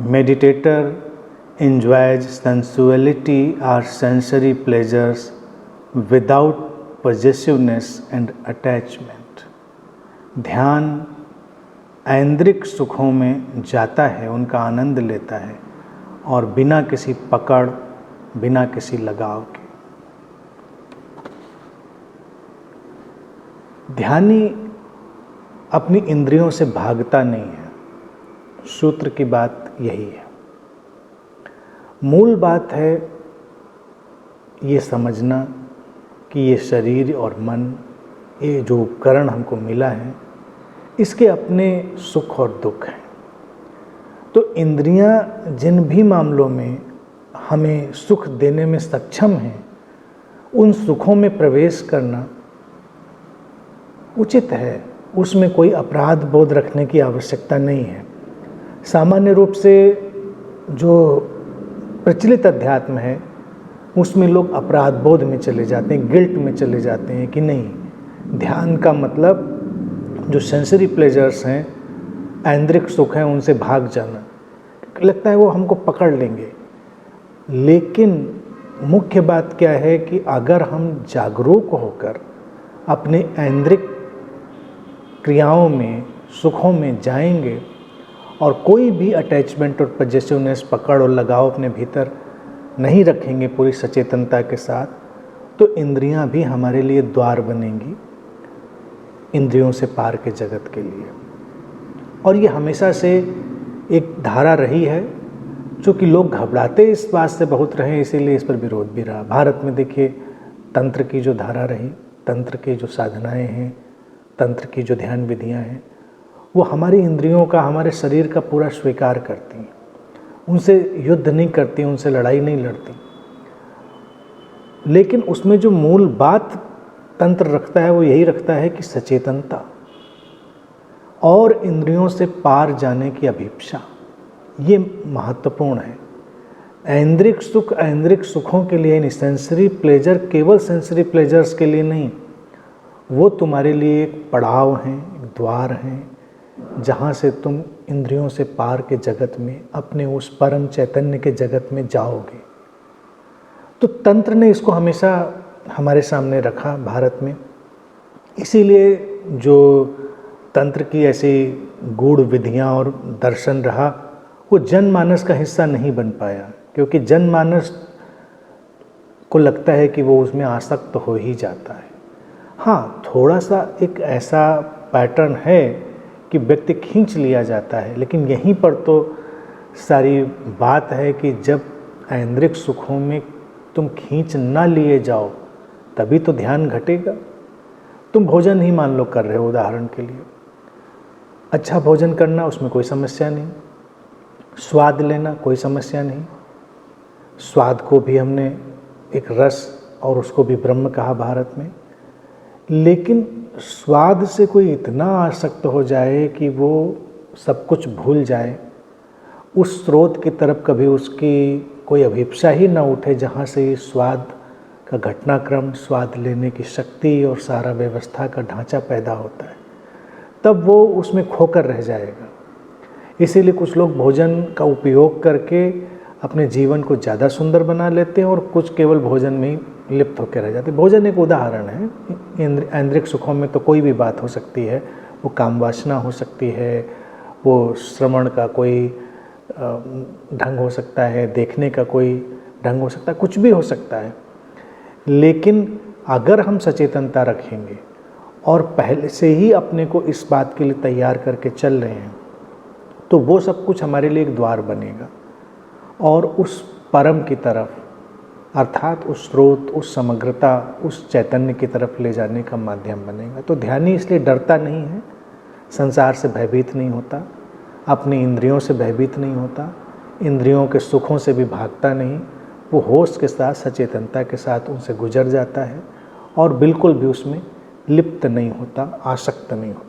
meditator enjoys sensuality or sensory pleasures without possessiveness and attachment. ध्यान ऐन्द्रिक सुखों में जाता है, उनका आनंद लेता है और बिना किसी पकड़, बिना किसी लगाव के। ध्यानी अपनी इंद्रियों से भागता नहीं है। सूत्र की बात यही है। मूल बात है ये समझना कि ये शरीर और मन, ये जो उपकरण हमको मिला है, इसके अपने सुख और दुख हैं। तो इंद्रियां जिन भी मामलों में हमें सुख देने में सक्षम हैं, उन सुखों में प्रवेश करना उचित है। उसमें कोई अपराध बोध रखने की आवश्यकता नहीं है। सामान्य रूप से जो प्रचलित अध्यात्म है, उसमें लोग अपराध बोध में चले जाते हैं, गिल्ट में चले जाते हैं कि नहीं, ध्यान का मतलब जो सेंसरी प्लेजर्स हैं, ऐन्द्रिक सुख हैं, उनसे भाग जाना। लगता है वो हमको पकड़ लेंगे। लेकिन मुख्य बात क्या है कि अगर हम जागरूक होकर अपने ऐन्द्रिक क्रियाओं में, सुखों में जाएंगे और कोई भी अटैचमेंट और पजेसिवनेस, पकड़ और लगाव अपने भीतर नहीं रखेंगे पूरी सचेतनता के साथ, तो इंद्रियां भी हमारे लिए द्वार बनेंगी इंद्रियों से पार के जगत के लिए। और ये हमेशा से एक धारा रही है, चूँकि लोग घबराते इस बात से बहुत रहे, इसीलिए इस पर विरोध भी रहा। भारत में देखिए, तंत्र की जो धारा रही, तंत्र की जो साधनाएं हैं, तंत्र की जो ध्यान विधियां हैं, वो हमारी इंद्रियों का, हमारे शरीर का पूरा स्वीकार करती हैं। उनसे युद्ध नहीं करती, उनसे लड़ाई नहीं लड़ती। लेकिन उसमें जो मूल बात तंत्र रखता है, वो यही रखता है कि सचेतनता और इंद्रियों से पार जाने की अभिप्सा, ये महत्वपूर्ण है। ऐन्द्रिक सुख ऐन्द्रिक सुखों के लिए नहीं, सेंसरी प्लेजर केवल सेंसरी प्लेजर्स के लिए नहीं, वो तुम्हारे लिए एक पड़ाव हैं, एक द्वार हैं, जहाँ से तुम इंद्रियों से पार के जगत में, अपने उस परम चैतन्य के जगत में जाओगे। तो तंत्र ने इसको हमेशा हमारे सामने रखा भारत में। इसीलिए जो तंत्र की ऐसी गूढ़ विधियाँ और दर्शन रहा, वो जनमानस का हिस्सा नहीं बन पाया, क्योंकि जनमानस को लगता है कि वो उसमें आसक्त हो ही जाता है। हाँ, थोड़ा सा एक ऐसा पैटर्न है कि व्यक्ति खींच लिया जाता है, लेकिन यहीं पर तो सारी बात है कि जब ऐन्द्रिक सुखों में तुम खींच ना लिए जाओ, तभी तो ध्यान घटेगा। तुम भोजन ही मान लो कर रहे हो, उदाहरण के लिए, अच्छा भोजन करना, उसमें कोई समस्या नहीं। स्वाद लेना, कोई समस्या नहीं। स्वाद को भी हमने एक रस और उसको भी ब्रह्म कहा भारत में। लेकिन स्वाद से कोई इतना आसक्त हो जाए कि वो सब कुछ भूल जाए, उस स्रोत की तरफ कभी उसकी कोई अभिप्सा ही ना उठे जहाँ से स्वाद का घटनाक्रम, स्वाद लेने की शक्ति और सारा व्यवस्था का ढांचा पैदा होता है, तब वो उसमें खोकर रह जाएगा। इसीलिए कुछ लोग भोजन का उपयोग करके अपने जीवन को ज़्यादा सुंदर बना लेते हैं और कुछ केवल भोजन में ही लिप्त होकर रह जाते हैं। भोजन एक उदाहरण है। ऐन्द्रिक सुखों में तो कोई भी बात हो सकती है। वो काम वासना हो सकती है, वो श्रवण का कोई ढंग हो सकता है, देखने का कोई ढंग हो सकता है, कुछ भी हो सकता है। लेकिन अगर हम सचेतनता रखेंगे और पहले से ही अपने को इस बात के लिए तैयार करके चल रहे हैं, तो वो सब कुछ हमारे लिए एक द्वार बनेगा और उस परम की तरफ, अर्थात उस स्रोत, उस समग्रता, उस चैतन्य की तरफ ले जाने का माध्यम बनेगा। तो ध्यानी इसलिए डरता नहीं है, संसार से भयभीत नहीं होता, अपनी इंद्रियों से भयभीत नहीं होता, इंद्रियों के सुखों से भी भागता नहीं। वो होश के साथ, सचेतनता के साथ उनसे गुजर जाता है और बिल्कुल भी उसमें लिप्त नहीं होता, आसक्त नहीं होता।